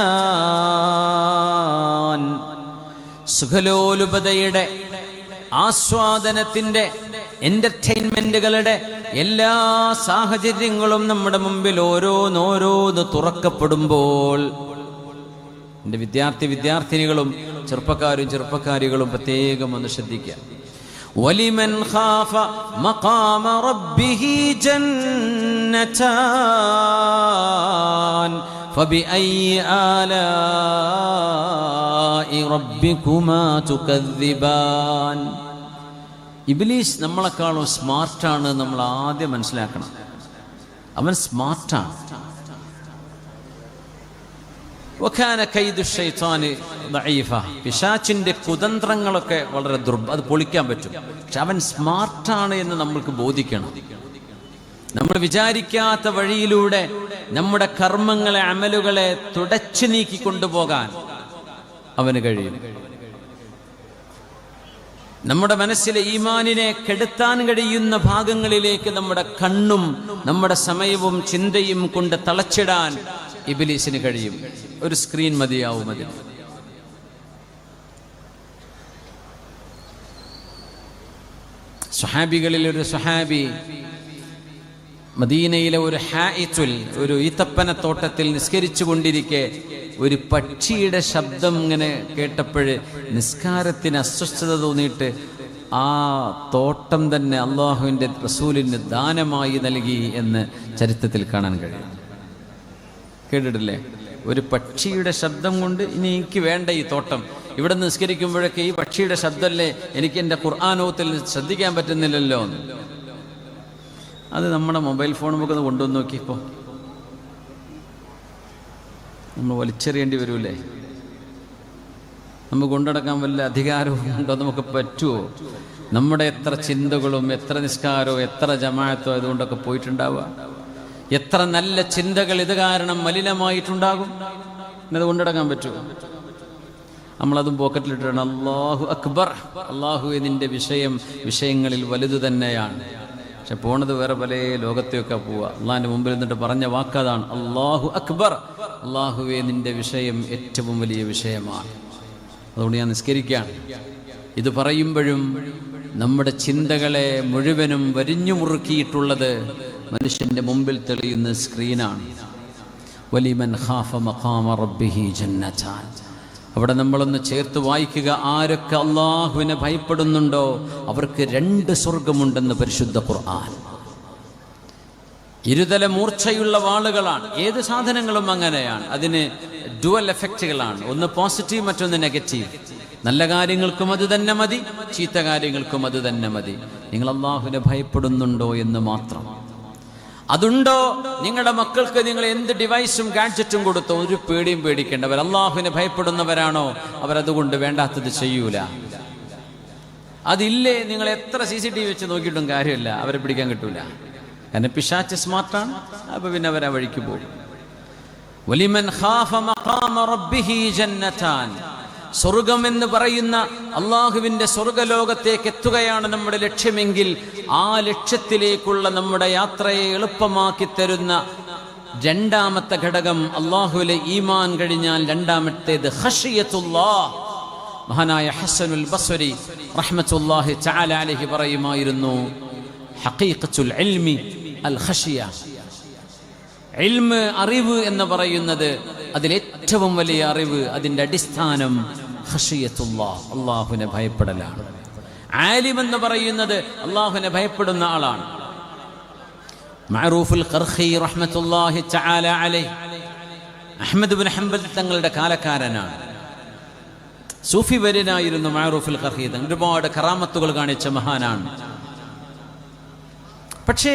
സുഖലോലുപതയുടെ, ആസ്വാദനത്തിൻ്റെ, എന്റർടൈൻമെന്റുകളുടെ എല്ലാ സാഹചര്യങ്ങളും നമ്മുടെ മുമ്പിൽ ഓരോന്നോരോന്ന് തുറക്കപ്പെടുമ്പോൾ എൻ്റെ വിദ്യാർത്ഥിനികളും ചെറുപ്പക്കാരികളും പ്രത്യേകം ഒന്ന് ശ്രദ്ധിക്കുക. വലിമൻ ഖാഫ മഖാമ റബ്ബിഹി ജന്നതാൻ ഫബിഅയ്യി ആലാഇ റബ്ബികുമാ തുകദ്ദിബാൻ. ഇബ്ലീസ് നമ്മളെക്കാളും സ്മാർട്ടാണ് നമ്മൾ ആദ്യം മനസ്സിലാക്കണം. അവൻ സ്മാർട്ടാണ്. വകാന കൈദു ശൈത്താനി ദഈഫ. പിശാചിന്റെ കുതന്ത്രങ്ങളൊക്കെ വളരെ അത് പൊളിക്കാൻ പറ്റും. പക്ഷെ അവൻ സ്മാർട്ടാണ് എന്ന് നമ്മൾക്ക് ബോധിക്കണം. നമ്മൾ വിചാരിക്കാത്ത വഴിയിലൂടെ നമ്മുടെ കർമ്മങ്ങളെ, അമലുകളെ തുടച്ചു നീക്കി കൊണ്ടുപോകാൻ അവന് കഴിയും. നമ്മുടെ മനസ്സിലെ ഈമാനിനെ കെടുത്താൻ കഴിയുന്ന ഭാഗങ്ങളിലേക്ക് നമ്മുടെ കണ്ണും നമ്മുടെ സമയവും ചിന്തയും കൊണ്ട് തളച്ചിടാൻ ഇബ്ലീസിന് കഴിയും. ഒരു സ്ക്രീൻ മതിയാവും അതിന്. സ്വഹാബികളിൽ ഒരു സ്വഹാബി മദീനയിലെ ഒരു ഹായിത്തുൽ, ഒരു ഈത്തപ്പനത്തോട്ടത്തിൽ നിസ്കരിച്ചു കൊണ്ടിരിക്കെ ഒരു പക്ഷിയുടെ ശബ്ദം ഇങ്ങനെ കേട്ടപ്പോൾ നിസ്കാരത്തിന് അസ്വസ്ഥത തോന്നിയിട്ട് ആ തോട്ടം തന്നെ അള്ളാഹുവിൻ്റെ റസൂലിന് ദാനമായി നൽകി എന്ന് ചരിത്രത്തിൽ കാണാൻ കഴിയും. കേട്ടിട്ടില്ലേ? ഒരു പക്ഷിയുടെ ശബ്ദം കൊണ്ട് ഇനി എനിക്ക് വേണ്ട ഈ തോട്ടം. ഇവിടെ നിസ്കരിക്കുമ്പോഴൊക്കെ ഈ പക്ഷിയുടെ ശബ്ദമല്ലേ എനിക്ക് എൻ്റെ ഖുർആനോത്തിൽ ശ്രദ്ധിക്കാൻ പറ്റുന്നില്ലല്ലോ. അത് നമ്മുടെ മൊബൈൽ ഫോൺ നമുക്ക് കൊണ്ടുവന്ന് നോക്കിയപ്പോൾ നമ്മൾ വലിച്ചെറിയേണ്ടി വരൂലേ? നമുക്ക് കൊണ്ടുനടക്കാൻ വല്ല അധികാരവും ഉണ്ടോ? നമുക്ക് പറ്റുമോ? നമ്മുടെ എത്ര ചിന്തകളും എത്ര നിസ്കാരവും എത്ര ജമാഅത്തോ അതുകൊണ്ടൊക്കെ പോയിട്ടുണ്ടാവുക. എത്ര നല്ല ചിന്തകൾ ഇത് കാരണം മലിനമായിട്ടുണ്ടാകും. അത് കൊണ്ടുനടക്കാൻ പറ്റുമോ? നമ്മളതും പോക്കറ്റിലിട്ടാണ്. അല്ലാഹു അക്ബർ, അല്ലാഹുവേ നിന്റെ വിഷയങ്ങളിൽ വലുത് തന്നെയാണ്. പക്ഷെ പോണത് വേറെ പല ലോകത്തെയൊക്കെ പോവുക. അള്ളാഹിൻ്റെ മുമ്പിൽ നിന്നിട്ട് പറഞ്ഞ വാക്കതാണ് അല്ലാഹു അക്ബർ, അല്ലാഹുവേ നിന്റെ വിഷയം ഏറ്റവും വലിയ വിഷയമാണ്. അതുകൊണ്ട് ഞാൻ നിസ്കരിക്കുകയാണ്. ഇത് പറയുമ്പോഴും നമ്മുടെ ചിന്തകളെ മുഴുവനും വരിഞ്ഞു മുറുക്കിയിട്ടുള്ളത് മനുഷ്യൻ്റെ മുമ്പിൽ തെളിയുന്ന സ്ക്രീനാണ്. വലിമൻ ഖാഫ മഖാമ റബ്ബിഹി ജന്നതാൻ. അവിടെ നമ്മളൊന്ന് ചേർത്ത് വായിക്കുക. ആരൊക്കെ അള്ളാഹുവിനെ ഭയപ്പെടുന്നുണ്ടോ അവർക്ക് 2 സ്വർഗമുണ്ടെന്ന് പരിശുദ്ധ ഖുർആൻ. ഇരുതല മൂർച്ചയുള്ള വാളുകളാണ്. ഏത് സാധനങ്ങളും അങ്ങനെയാണ്. അതിന് ഡുവൽ എഫക്റ്റുകളാണ്. ഒന്ന് പോസിറ്റീവ്, മറ്റൊന്ന് നെഗറ്റീവ്. നല്ല കാര്യങ്ങൾക്കും അത് തന്നെ മതി, ചീത്ത കാര്യങ്ങൾക്കും അത് തന്നെ മതി. നിങ്ങൾ അള്ളാഹുവിനെ ഭയപ്പെടുന്നുണ്ടോ എന്ന് മാത്രം. അതുണ്ടോ? നിങ്ങളുടെ മക്കൾക്ക് നിങ്ങൾ എന്ത് ഡിവൈസും ഗാഡ്ജറ്റും കൊടുത്തോ ഒരു പേടിയും പേടിക്കേണ്ടവർ അള്ളാഹുവിനെ ഭയപ്പെടുന്നവരാണോ അവരതുകൊണ്ട് വേണ്ടാത്തത് ചെയ്യൂല. അതില്ലേ, നിങ്ങൾ എത്ര CCTV വെച്ച് നോക്കിയിട്ടും കാര്യമില്ല, അവരെ പിടിക്കാൻ കിട്ടൂല. കാരണം പിശാച് സ്മാർട്ടാണ്. അപ്പൊ പിന്നെ അവരാ വഴിക്ക് പോകും. വലിമൻ ഖാഫ മഖാമ റബ്ബിഹി ജന്നതാൻ. സ്വർഗം എന്ന് പറയുന്ന അള്ളാഹുവിൻ്റെ സ്വർഗലോകത്തേക്ക് എത്തുകയാണ് നമ്മുടെ ലക്ഷ്യമെങ്കിൽ ആ ലക്ഷ്യത്തിലേക്കുള്ള നമ്മുടെ യാത്രയെ എളുപ്പമാക്കി തരുന്ന 2ാമത്തെ ഘടകം അള്ളാഹുവിലെ ഈമാൻ കഴിഞ്ഞാൽ 2ാമത്തേത് ഖശിയത്തുല്ലാഹ്, മഹാനായ ഹസനുൽ ബസ്രി റഹ്മത്തുള്ളാഹി തആല അലൈഹി പറയുമായിരുന്നു, ഹഖീഖത്തുൽ ഇൽമി അൽ ഖശിയ. ഇൽമ്, അറിവ് എന്ന് പറയുന്നത്, അതിലേറ്റവും വലിയ അറിവ്, അതിൻ്റെ അടിസ്ഥാനം ഖശിയത്തുല്ലാഹ്, അല്ലാഹുവിനെ ഭയപ്പെടലാണ്. ആലിം എന്ന് പറയുന്നത് അല്ലാഹുവിനെ ഭയപ്പെടുന്ന ആളാണ്. മഅറൂഫുൽ ഖർഖി റഹ്മത്തുള്ളാഹി തആല അലൈഹി അഹ്മദ് ഇബ്നു ഹംബൽ തങ്ങളുടെ കാലക്കാരനാണ്. സൂഫി വര്യനായിരുന്നു മഅറൂഫുൽ ഖർഖി. ഒരുപാട് കറാമത്തുകൾ കാണിച്ച മഹാനാണ്. പക്ഷേ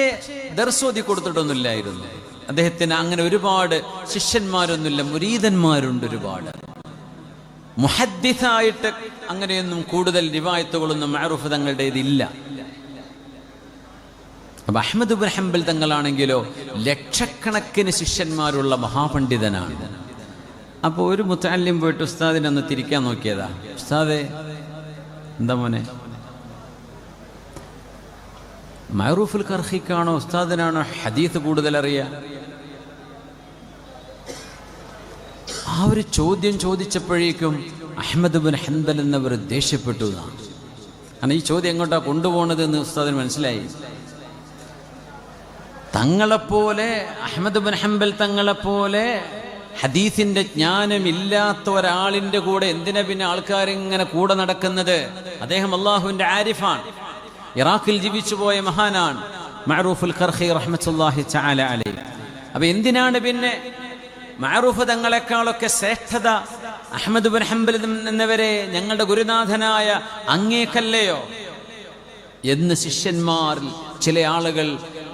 ദർസോദി കൊടുത്തിട്ടൊന്നുമില്ലായിരുന്നു അദ്ദേഹത്തിന്. അങ്ങനെ ഒരുപാട് ശിഷ്യന്മാരൊന്നുമില്ല, മുരീദന്മാരുണ്ട് ഒരുപാട്. മുഹദ്ദിസായിട്ട് അങ്ങനെയൊന്നും കൂടുതൽ റിവായത്തുകളൊന്നും മഅറൂഫ് തങ്ങളുടേതില്ല. അപ്പൊ അഹ്മദ് ഇബ്നു ഹംബൽ തങ്ങളാണെങ്കിലോ ലക്ഷക്കണക്കിന് ശിഷ്യന്മാരുള്ള മഹാപണ്ഡിതനാണ്. അപ്പോൾ ഒരു മുത്തഅല്ലിം പോയിട്ട് ഉസ്താദിനെ ഒന്ന് തിരിക്കാൻ നോക്കിയതാ. ഉസ്താദേ, എന്താ മോനെ, മഅറൂഫുൽ ഖർഖിക്കാണോ ഉസ്താദിനാണോ ഹദീസ് കൂടുതൽ അറിയാ? ആ ഒരു ചോദ്യം ചോദിച്ചപ്പോഴേക്കും അഹ്മദ് ഇബ്നു ഹംബൽ എന്നവർ ദേഷ്യപ്പെട്ടു. കാരണം ഈ ചോദ്യം എങ്ങോട്ടാ കൊണ്ടുപോകുന്നതെന്ന് ഉസ്താദിന് മനസ്സിലായി. തങ്ങളെപ്പോലെ, അഹ്മദ് ഇബ്നു ഹംബൽ തങ്ങളെപ്പോലെ ഹദീസിന്റെ ജ്ഞാനമില്ലാത്ത ഒരാളിന്റെ കൂടെ എന്തിനാ പിന്നെ ആൾക്കാരിങ്ങനെ കൂടെ നടക്കുന്നത്? അദ്ദേഹം അള്ളാഹുവിന്റെ ആരിഫാണ്, ഇറാഖിൽ ജീവിച്ചു പോയ മഹാനാണ് മഅറൂഫുൽ ഖർഖി റഹ്മത്തുള്ളാഹി തആല അലൈഹി. അപ്പൊ എന്തിനാണ് പിന്നെ മഅറൂഫ് തങ്ങളെക്കാളൊക്കെ ശ്രേഷ്ഠത അഹ്മദ് ഇബ്നു ഹംബൽ എന്നവരെ ഞങ്ങളുടെ ഗുരുനാഥനായ അങ്ങേക്കല്ലയോ എന്ന് ശിഷ്യന്മാരിൽ ചില ആളുകൾ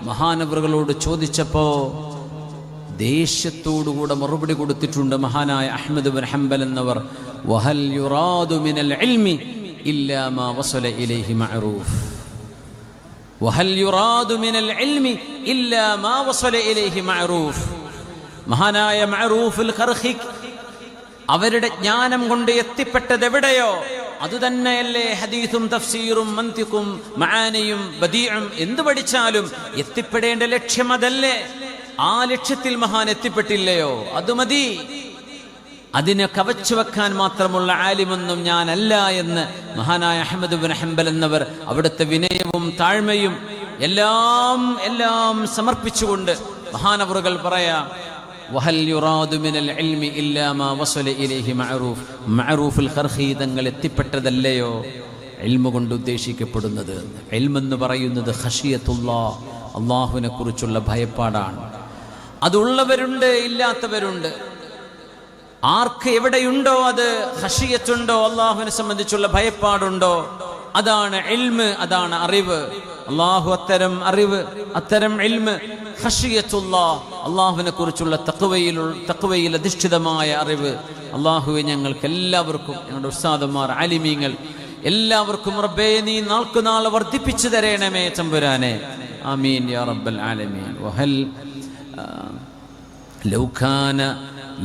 മഹാനവറുകളോട് ചോദിച്ചപ്പോ ദേഷ്യത്തോടുകൂടെ മറുപടി കൊടുത്തിട്ടുണ്ട് മഹാനായ അഹ്മദ് ഇബ്നു ഹംബൽ എന്നവർ. വഹൽ യുറാദു മിനൽ ഇൽമി ഇല്ലാ മാ വസല ഇലൈഹി മഅറൂഫ്. വഹൽ യുറാദു മിനൽ ഇൽമി ഇല്ലാ മാ വസല ഇലൈഹി മഅറൂഫ്. മഹാനായ മഅറൂഫുൽ ഖർഖി അവരുടെ ജ്ഞാനം കൊണ്ട് എത്തിപ്പെട്ടത് എവിടെയോ അതുതന്നെയല്ലേ ഹദീസും തഫ്സീറും മന്തിഖും മആനിയും ബദീഉം എന്ത് പഠിച്ചാലും എത്തിപ്പെടേണ്ട ലക്ഷ്യം അതല്ലേ? ആ ലക്ഷ്യത്തിൽ മഹാൻ എത്തിപ്പെട്ടില്ലയോ? അത് മതി. അതിനെ കവച്ചു വെക്കാൻ മാത്രമുള്ള ആലിമൊന്നും ഞാനല്ല എന്ന് മഹാനായ അഹ്മദ് ഇബ്നു ഹംബൽ എന്നവർ അവിടുത്തെ വിനയവും താഴ്മയും എല്ലാം സമർപ്പിച്ചുകൊണ്ട് മഹാനവറുകൾ പറയാം, വഹൽ യുറാദു മിനൽ ഇൽമി ഇല്ലാ മാ വസല ഇലൈഹി മഅറൂഫ്. മഅറൂഫുൽ ഖർഖി തങ്ങൾ എത്തിപ്പെട്ടതല്ലയോ ഇൽമു കൊണ്ട് ഉദ്ദേശിക്കപ്പെടുന്നത്? ഇൽമെന്ന് പറയുന്നത് ഖശിയത്തുല്ലാഹ്, അല്ലാഹുവിനെ കുറിച്ചുള്ള ഭയപ്പാടാണ്. അതുള്ളവരുണ്ട്, ഇല്ലാത്തവരുണ്ട്. ആർക്ക് എവിടെയുണ്ടോ അത് ഖശിയത്തുണ്ടോ, അല്ലാഹുവിനെ സംബന്ധിച്ചുള്ള ഭയപ്പാടുണ്ടോ, അതാണ് ഇൽമ്, അതാണ് അറിവ്. അല്ലാഹു അത്തരം അറിവ്, അത്തരം ഇൽമ്, ഖശിയത്തുല്ലാഹ്, അല്ലാഹുവിനെ കുറിച്ചുള്ള തഖ്വയിൽ അധിഷ്ഠിതമായ അറിവ് അല്ലാഹുവേ ഞങ്ങൾക്ക് എല്ലാവർക്കും, ഞങ്ങളുടെ ഉസ്താദുമാർ, ആലിമീങ്ങൾ എല്ലാവർക്കും റബ്ബേ നീ നാൾക്കുനാൾ വർദ്ധിപ്പിച്ചു തരണമേ തമ്പുരാനെ. ആമീൻ യാ റബ്ബൽ ആലമീൻ. വഹൽ ലൗ കാന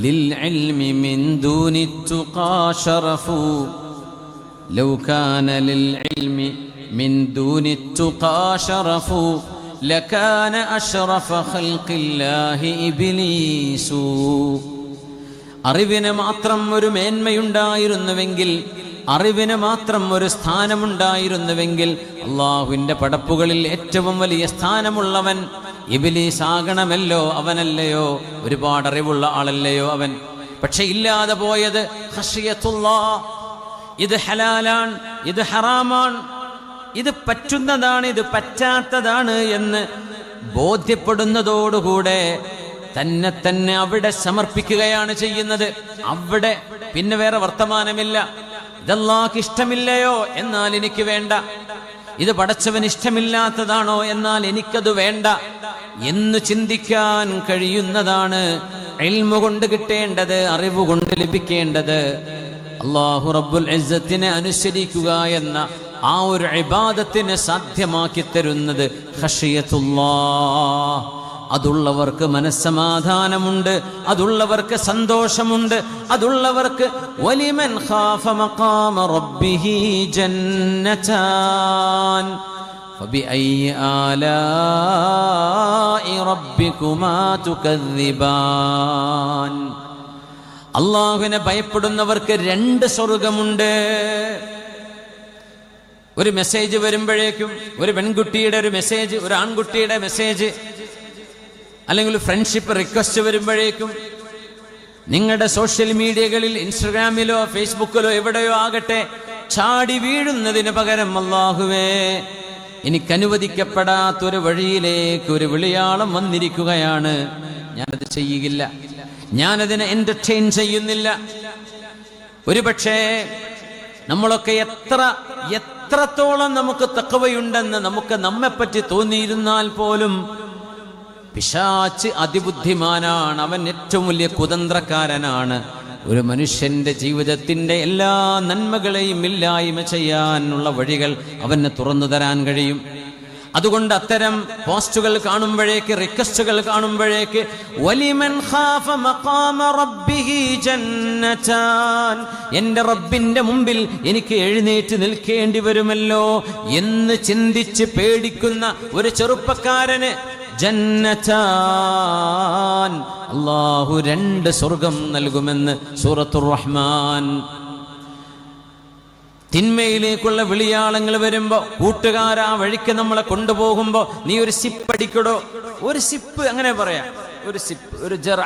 للعلم من دون التقى شرف لو كان للعلم من دون التقى شرف لكان أشرف خلق الله إبليس. അറിവിന് മാത്രം ഒരു മേന്മയുണ്ടായിരുന്നുവെങ്കിൽ, അറിവിന് മാത്രം ഒരു സ്ഥാനമുണ്ടായിരുന്നുവെങ്കിൽ അള്ളാഹുവിൻ്റെ പടപ്പുകളിൽ ഏറ്റവും വലിയ സ്ഥാനമുള്ളവൻ ഇബ്ലീസ് ആകണമല്ലോ. അവനല്ലയോ? ഒരുപാട് അറിവുള്ള ആളല്ലയോ അവൻ? പക്ഷെ ഇല്ലാതെ പോയത് ഖശിയത്തുല്ലാഹ്. ഇത് ഹലാലാണ്, ഇത് ഹറാമാണ്, ഇത് പറ്റുന്നതാണ്, ഇത് പറ്റാത്തതാണ് എന്ന് ബോധ്യപ്പെടുന്നതോടുകൂടെ തന്നെ അവിടെ സമർപ്പിക്കുകയാണ് ചെയ്യുന്നത്. അവിടെ പിന്നെ വേറെ വർത്തമാനമില്ല. ഇതല്ലാഹ്ക്ക് ഇഷ്ടമില്ലയോ? എന്നാൽ എനിക്ക് വേണ്ട. ഇത് പടച്ചവൻ ഇഷ്ടമില്ലാത്തതാണോ? എന്നാൽ എനിക്കത് വേണ്ട എന്ന് ചിന്തിക്കാൻ കഴിയുന്നതാണ് ഇൽമു കൊണ്ട് കിട്ടേണ്ടത്, അറിവ് കൊണ്ട് ലഭിക്കേണ്ടത്. അല്ലാഹു റബ്ബുൽ ഇസ്സത്തിനെ അനുസരിക്കുക എന്ന ആ ഒരു ഇബാദത്തിനെ സാധ്യമാക്കി തരുന്നത് ഖശിയത്തുല്ലാഹ്. അതുള്ളവർക്ക് മനസ്സമാധാനമുണ്ട്, അതുള്ളവർക്ക് സന്തോഷമുണ്ട്, അതുള്ളവർക്ക് വലിമൻ ഖാഫ മഖാമ റബ്ബിഹി ജന്നതാൻ ഫബിഅയ്യി ആലാഇ റബ്ബികുമാ തുകദ്ദിബാൻ. അള്ളാഹുവിനെ ഭയപ്പെടുന്നവർക്ക് 2 സ്വർഗമുണ്ട്. ഒരു മെസ്സേജ് വരുമ്പോഴേക്കും, ഒരു പെൺകുട്ടിയുടെ ഒരു മെസ്സേജ്, ഒരു ആൺകുട്ടിയുടെ മെസ്സേജ്, അല്ലെങ്കിൽ ഫ്രണ്ട്ഷിപ്പ് റിക്വസ്റ്റ് വരുമ്പോഴേക്കും നിങ്ങളുടെ സോഷ്യൽ മീഡിയകളിൽ, ഇൻസ്റ്റഗ്രാമിലോ ഫേസ്ബുക്കിലോ എവിടെയോ ആകട്ടെ, ചാടി വീഴുന്നതിന് പകരം അല്ലാഹുവേ എനിക്കനുവദിക്കപ്പെടാത്തൊരു വഴിയിലേക്ക് ഒരു വിളിയാളം വന്നിരിക്കുകയാണ്, ഞാനത് ചെയ്യുകയില്ല, ഞാനതിനെ എന്റർടൈൻ ചെയ്യുന്നില്ല. ഒരുപക്ഷേ നമ്മളൊക്കെ എത്രത്തോളം നമുക്ക് തഖ്വയുണ്ടെന്ന് നമുക്ക് നമ്മെപ്പറ്റി തോന്നിയിരുന്നാൽ പോലും പിശാച് അതിബുദ്ധിമാനാണ്, അവൻ ഏറ്റവും വലിയ കുതന്ത്രക്കാരനാണ്. ഒരു മനുഷ്യന്റെ ജീവിതത്തിന്റെ എല്ലാ നന്മകളെയും ഇല്ലായ്മ ചെയ്യാനുള്ള വഴികൾ അവന് തുറന്നു തരാൻ കഴിയും. അതുകൊണ്ട് അത്തരം പോസ്റ്റുകൾ കാണുമ്പോഴേക്ക്, റിക്വസ്റ്റുകൾ കാണുമ്പോഴേക്ക് വലിമൻ ഖാഫ മഖാമ റബ്ബിഹി ജന്നതാൻ, എൻ്റെ റബ്ബിന്റെ മുമ്പിൽ എനിക്ക് എഴുന്നേറ്റ് നിൽക്കേണ്ടി വരുമല്ലോ എന്ന് ചിന്തിച്ച് പേടിക്കുന്ന ഒരു ചെറുപ്പക്കാരന് ജന്നതാൻ, അല്ലാഹു 2 സ്വർഗം നൽകുമെന്ന് സൂറത്തുർ റഹ്മാൻ. തിന്മയിലേക്കുള്ള വിളിയാളങ്ങൾ വരുമ്പോ, കൂട്ടുകാരാ വഴിക്ക് നമ്മളെ കൊണ്ടുപോകുമ്പോ, നീ ഒരു സിപ്പ് അടിക്കടോ, ഒരു സിപ്പ്, അങ്ങനെ പറയാം, ഒരു സിപ്പ്, ഒരു ജറ,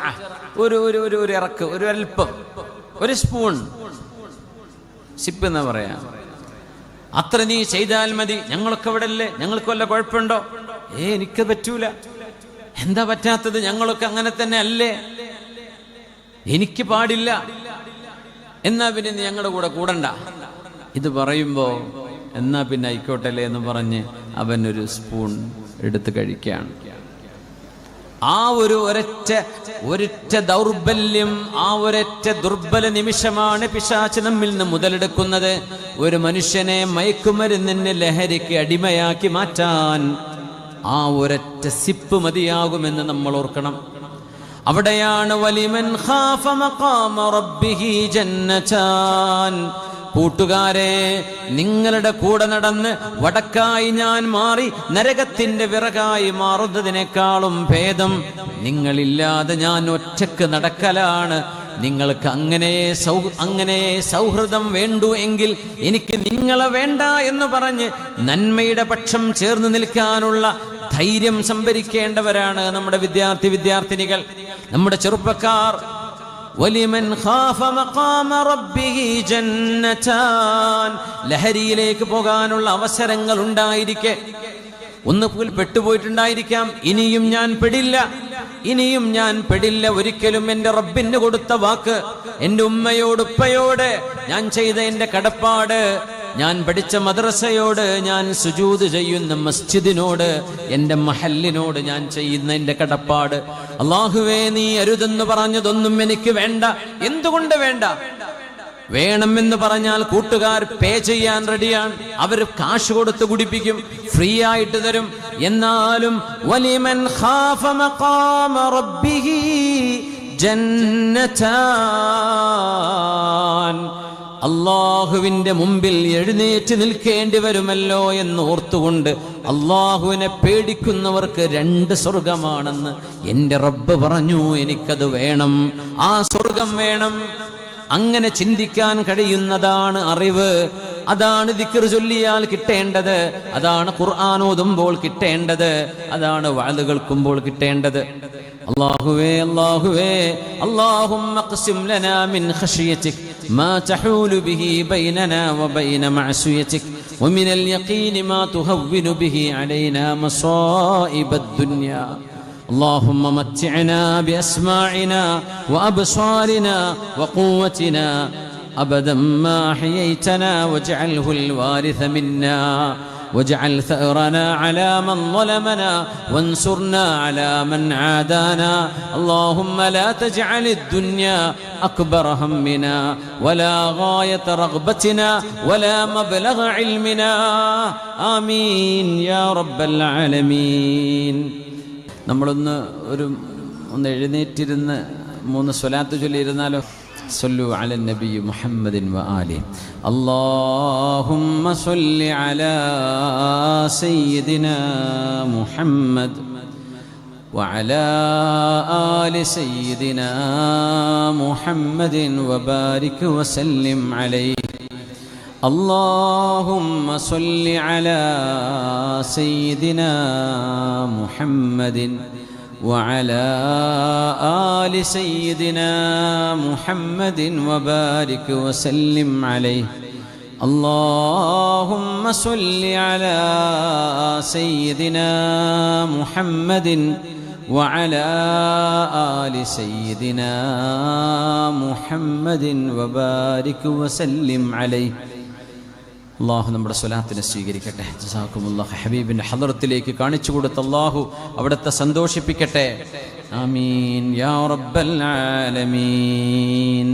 ഒരു ഇറക്ക്, ഒരു അല്പം, ഒരു സ്പൂൺ സിപ്പ് എന്ന് പറയാം, അത്ര നീ ചെയ്താൽ മതി, ഞങ്ങളൊക്കെ ഇവിടെ അല്ലേ, ഞങ്ങൾക്ക് വല്ല കുഴപ്പമുണ്ടോ? എനിക്ക് പറ്റൂല. എന്താ പറ്റാത്തത്? ഞങ്ങളൊക്കെ അങ്ങനെ തന്നെ അല്ലേ, എനിക്ക് പാടില്ല, എന്നാ പിന്നെ നീ ഞങ്ങളുടെ കൂടെ കൂടണ്ട. ഇത് പറയുമ്പോ എന്നാ പിന്നെ ആയിക്കോട്ടല്ലേ എന്ന് പറഞ്ഞ് അവനൊരു സ്പൂൺ എടുത്ത് കഴിക്കുകയാണ്. ആ ഒരൊറ്റ ദൗർബല്യം, ആ ഒരൊറ്റ ദുർബല നിമിഷമാണ് പിശാച് നമ്മിൽ നിന്ന് മുതലെടുക്കുന്നത്. ഒരു മനുഷ്യനെ മയക്കുമരുന്നിന്, ലഹരിക്ക് അടിമയാക്കി മാറ്റാൻ ആ ഒരൊറ്റ സിപ്പ് മതിയാകുമെന്ന് നമ്മൾ ഓർക്കണം. അവിടെയാണ് വലിമൻ ഖാഫ മഖാമ റബ്ബിഹി ജന്നതാൻ. കൂട്ടുകാരെ, നിങ്ങളുടെ കൂടെ നടന്ന് വടക്കായി ഞാൻ മാറി നരകത്തിന്റെ വിറകായി മാറുന്നതിനേക്കാളും ഭേദം നിങ്ങളില്ലാതെ ഞാൻ ഒറ്റക്ക് നടക്കലാണ്. നിങ്ങൾക്ക് അങ്ങനെ സൗഹൃദം വേണ്ടു എങ്കിൽ എനിക്ക് നിങ്ങളെ വേണ്ട എന്ന് പറഞ്ഞ് നന്മയുടെ പക്ഷം ചേർന്ന് നിൽക്കാനുള്ള ധൈര്യം സംഭരിക്കേണ്ടവരാണ് നമ്മുടെ വിദ്യാർത്ഥിനികൾ, നമ്മുടെ ചെറുപ്പക്കാർ. വലിമൻ ഖാഫ മഖാമ റബ്ബിഹി ജന്നതാൻ. ലഹരിയിലേക്ക് പോകാനുള്ള അവസരങ്ങൾ ഉണ്ടായിരിക്കെ ഒന്ന് പെട്ടുപോയിട്ടുണ്ടായിരിക്കാം. ഇനിയും ഞാൻ പെടില്ല, ഒരിക്കലും എൻ്റെ റബ്ബിന് കൊടുത്ത വാക്ക്, എൻ്റെ ഉമ്മയോട്, ഉപ്പയോട് ഞാൻ ചെയ്ത എൻ്റെ കടപ്പാട്, ഞാൻ പഠിച്ച മദ്രസയോട്, ഞാൻ സുജൂദ് ചെയ്യുന്ന മസ്ജിദിനോട്, എൻ്റെ മഹല്ലിനോട് ഞാൻ ചെയ്യുന്ന എൻ്റെ കടപ്പാട്, അല്ലാഹുവേ നീ അരുതെന്ന് പറഞ്ഞതൊന്നും എനിക്ക് വേണ്ട. എന്തുകൊണ്ട് വേണ്ട? വേണമെന്ന് പറഞ്ഞാൽ കൂട്ടുകാർ പേ ചെയ്യാൻ റെഡിയാണ്, അവർ കാശ് കൊടുത്ത് കുടിപ്പിക്കും, ഫ്രീ ആയിട്ട് തരും. എന്നാലും വലിമൻ ഖാഫ മഖാമ റബ്ബിഹി ജന്നതാൻ, അള്ളാഹുവിന്റെ മുമ്പിൽ എഴുന്നേറ്റ് നിൽക്കേണ്ടി വരുമല്ലോ എന്ന് ഓർത്തുകൊണ്ട് അള്ളാഹുവിനെ പേടിക്കുന്നവർക്ക് 2 സ്വർഗമാണെന്ന് എൻ്റെ റബ്ബ് പറഞ്ഞു. എനിക്കത് വേണം, ആ സ്വർഗം വേണം. അങ്ങനെ ചിന്തിക്കാൻ കഴിയുന്നതാണ് അറിവ്. അതാണ് ദിക്ർ ചൊല്ലിയാൽ കിട്ടേണ്ടത്, അതാണ് ഖുർആൻ ഓതുമ്പോൾ കിട്ടേണ്ടത്, അതാണ് വഅദ് കേൾക്കുമ്പോൾ കിട്ടേണ്ടത്. അല്ലാഹുവേ അല്ലാഹുമ്മ ഖ്സിം ലനാ മിൻ ഖശിയതിക് മാ തഹൂലു ബിഹി ബൈനനാ വബൈന മഅസിയതിക് വമിനൽ യഖീനി മാ തുഹവ്വിനു ബിഹി അലൈനാ മസായിബദ് ദുനിയാ. اللهم متعنا بأسماعنا وأبصارنا وقوتنا أبدا ما أحييتنا واجعله الوارث منا واجعل ثأرنا على من ظلمنا وانصرنا على من عادانا. اللهم لا تجعل الدنيا أكبر همنا ولا غاية رغبتنا ولا مبلغ علمنا. آمين يا رب العالمين. നമ്മളൊന്ന് എഴുന്നേറ്റിരുന്ന് 3 സ്വലാത്ത് ചൊല്ലിയിരുന്നാലോ? صلوا على النبي محمد وآله. اللهم صل على سيدنا محمد وعلى آل سيدنا محمد وبارك وسلم عليه. اللهم صل على سيدنا محمد وعلى آل سيدنا محمد وبارك وسلم عليه. اللهم صل على سيدنا محمد وعلى آل سيدنا محمد وبارك وسلم عليه. അള്ളാഹു നമ്മുടെ സ്വലാത്തിനെ സ്വീകരിക്കട്ടെ. ജസാക്കുമുല്ലാഹ്. ഹബീബിൻ്റെ ഹദറത്തിലേക്ക് കാണിച്ചു കൊടുത്ത അള്ളാഹു അവിടുത്തെ സന്തോഷിപ്പിക്കട്ടെ. ആമീൻ യാ റബ്ബൽ ആലമീൻ.